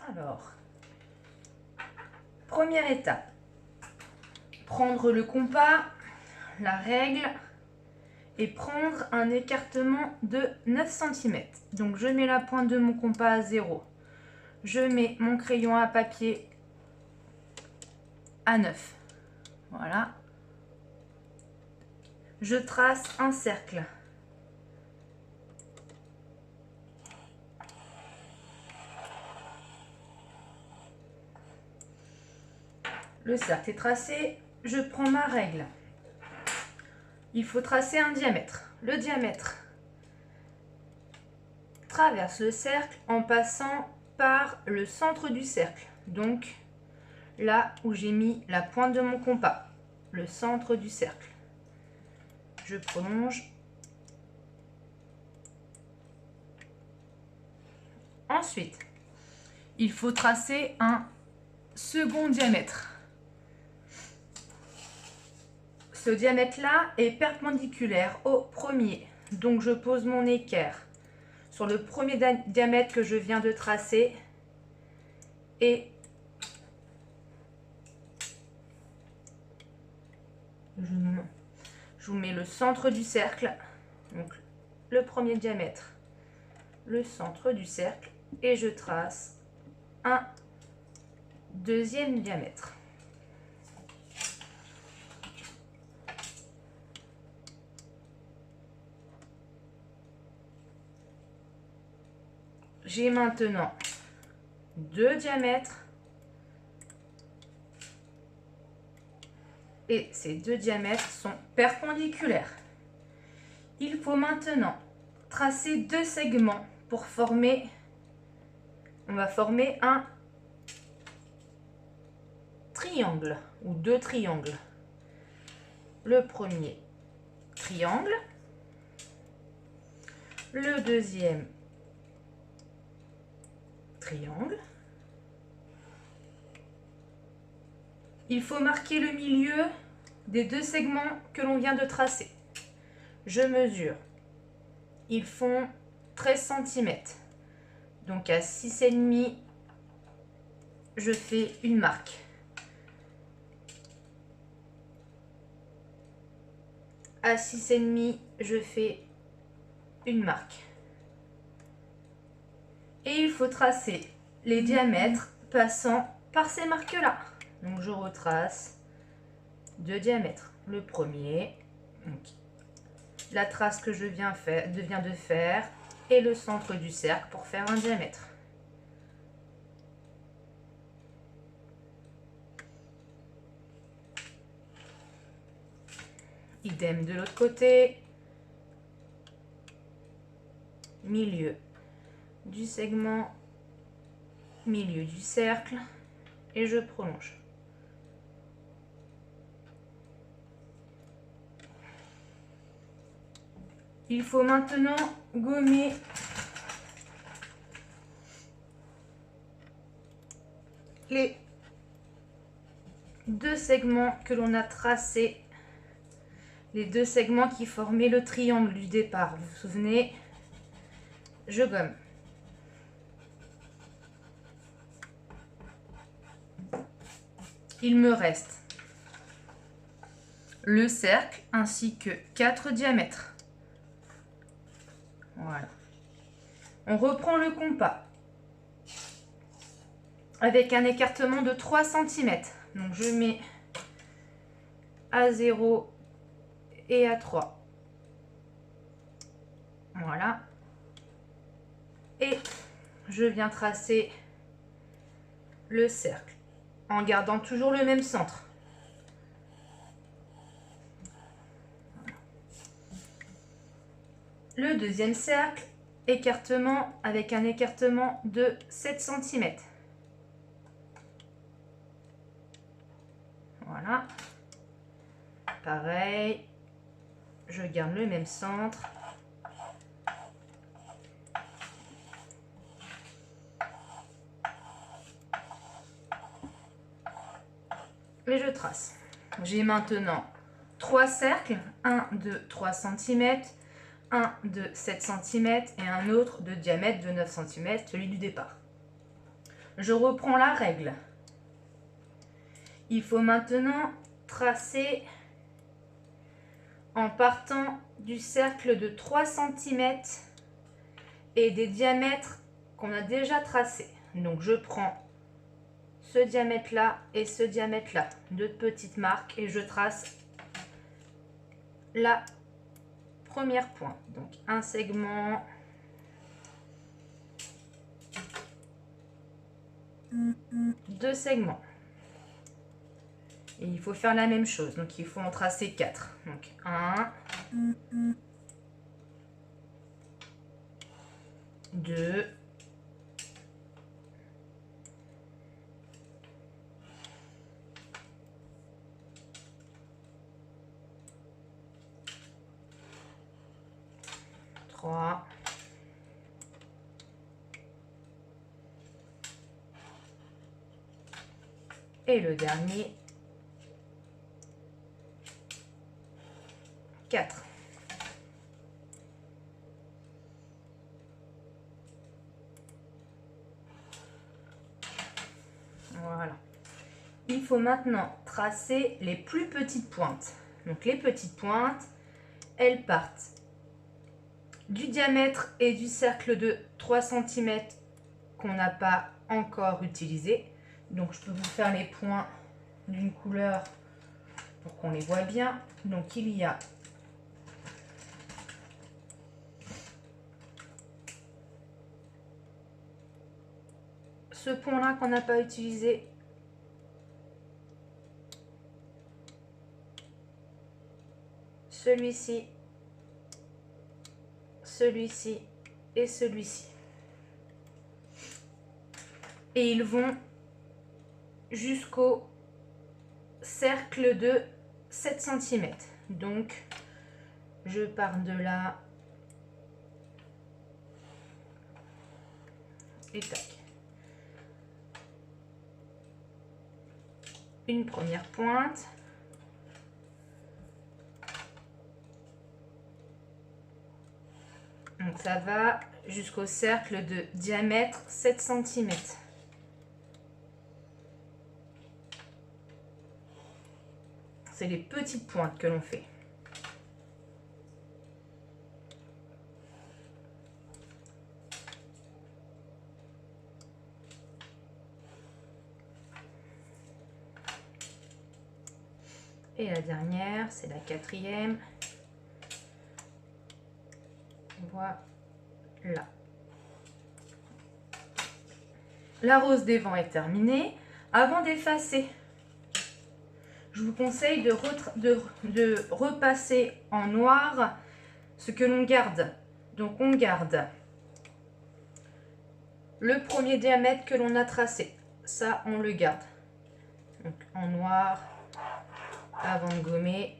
Alors, première étape, prendre le compas, la règle et prendre un écartement de 9 cm. Donc je mets la pointe de mon compas à 0. Je mets mon crayon à papier à 9. Voilà. Je trace un cercle. Le cercle est tracé, je prends ma règle. Il faut tracer un diamètre. Le diamètre traverse le cercle en passant par le centre du cercle. Donc là où j'ai mis la pointe de mon compas, le centre du cercle. Je prolonge. Ensuite, il faut tracer un second diamètre. Ce diamètre-là est perpendiculaire au premier. Donc je pose mon équerre sur le premier diamètre que je viens de tracer et je vous mets le centre du cercle, donc le premier diamètre, le centre du cercle et je trace un deuxième diamètre. J'ai maintenant deux diamètres et ces deux diamètres sont perpendiculaires. Il faut maintenant tracer deux segments pour former, on va former un triangle ou deux triangles. Le premier triangle, le deuxième triangle. Il faut marquer le milieu des deux segments que l'on vient de tracer. Je mesure. Ils font 13 cm. Donc à 6,5, je fais une marque. À 6,5, je fais une marque. Et il faut tracer les diamètres passant par ces marques-là. Donc je retrace deux diamètres. Le premier, donc, la trace que je viens de faire et le centre du cercle pour faire un diamètre. Idem de l'autre côté. Milieu du segment, milieu du cercle et je prolonge. Il faut maintenant gommer les deux segments que l'on a tracés, les deux segments qui formaient le triangle du départ. Vous vous souvenez? Je gomme. Il me reste le cercle ainsi que 4 diamètres. Voilà. On reprend le compas avec un écartement de 3 cm. Donc je mets à 0 et à 3. Voilà. Et je viens tracer le cercle en gardant toujours le même centre. Le deuxième cercle, écartement avec un écartement de 7 cm. Voilà. Pareil, je garde le même centre. Et je trace. J'ai maintenant 3 cercles, un de 3 cm, un de 7 cm et un autre de diamètre de 9 cm, celui du départ. Je reprends la règle. Il faut maintenant tracer en partant du cercle de 3 cm et des diamètres qu'on a déjà tracés. Donc je prends ce diamètre-là et ce diamètre-là, deux petites marques, et je trace la première pointe. Donc un segment, deux segments. Et il faut faire la même chose, donc il faut en tracer 4. Donc 1, 2, 3, 4. Et le dernier, 4. Voilà. Il faut maintenant tracer les plus petites pointes. Donc les petites pointes, elles partent du diamètre et du cercle de 3 cm qu'on n'a pas encore utilisé. Donc je peux vous faire les points d'une couleur pour qu'on les voit bien. Donc il y a ce point-là qu'on n'a pas utilisé. Celui-ci, celui-ci et celui-ci. Et ils vont jusqu'au cercle de 7 cm. Donc, je pars de là. Et tac. Une première pointe. Donc ça va jusqu'au cercle de diamètre 7 cm. C'est les petites pointes que l'on fait. Et la dernière, c'est la quatrième. Voilà. La rose des vents est terminée. Avant d'effacer, je vous conseille de repasser en noir ce que l'on garde. Donc on garde le premier diamètre que l'on a tracé. Ça, on le garde. Donc en noir, avant de gommer.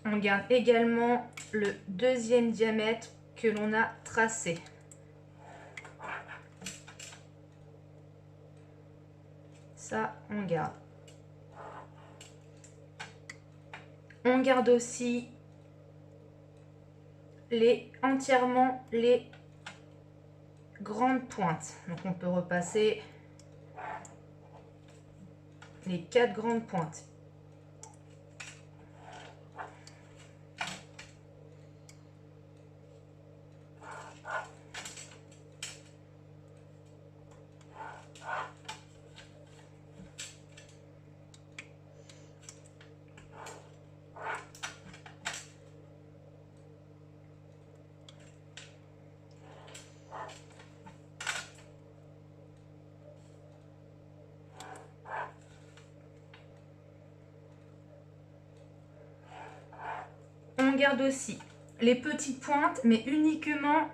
On garde également le deuxième diamètre que l'on a tracé. Ça, on garde. On garde aussi entièrement les grandes pointes. Donc on peut repasser les 4 grandes pointes. On garde aussi les petites pointes, mais uniquement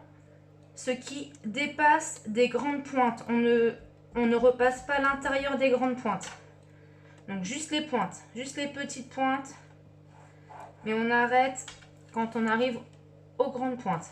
ce qui dépasse des grandes pointes. On ne repasse pas l'intérieur des grandes pointes. Donc juste les pointes, juste les petites pointes. Mais on arrête quand on arrive aux grandes pointes.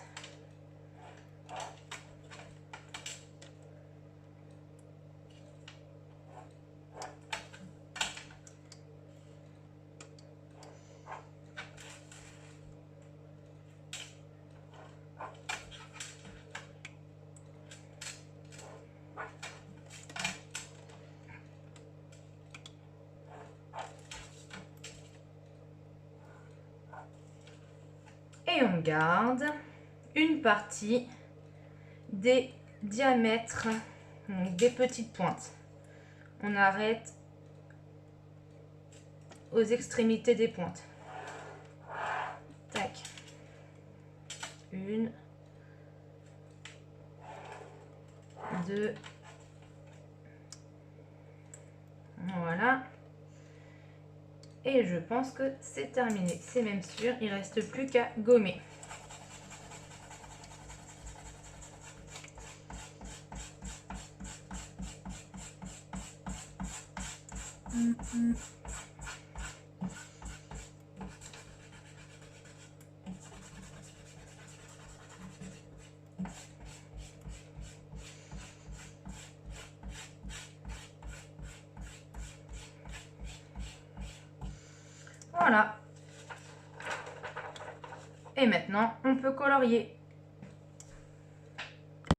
Et on garde une partie des diamètres, donc des petites pointes. On arrête aux extrémités des pointes. Tac. Une. Deux. Voilà. Et je pense que c'est terminé. C'est même sûr, il ne reste plus qu'à gommer. Voilà. Et maintenant, on peut colorier.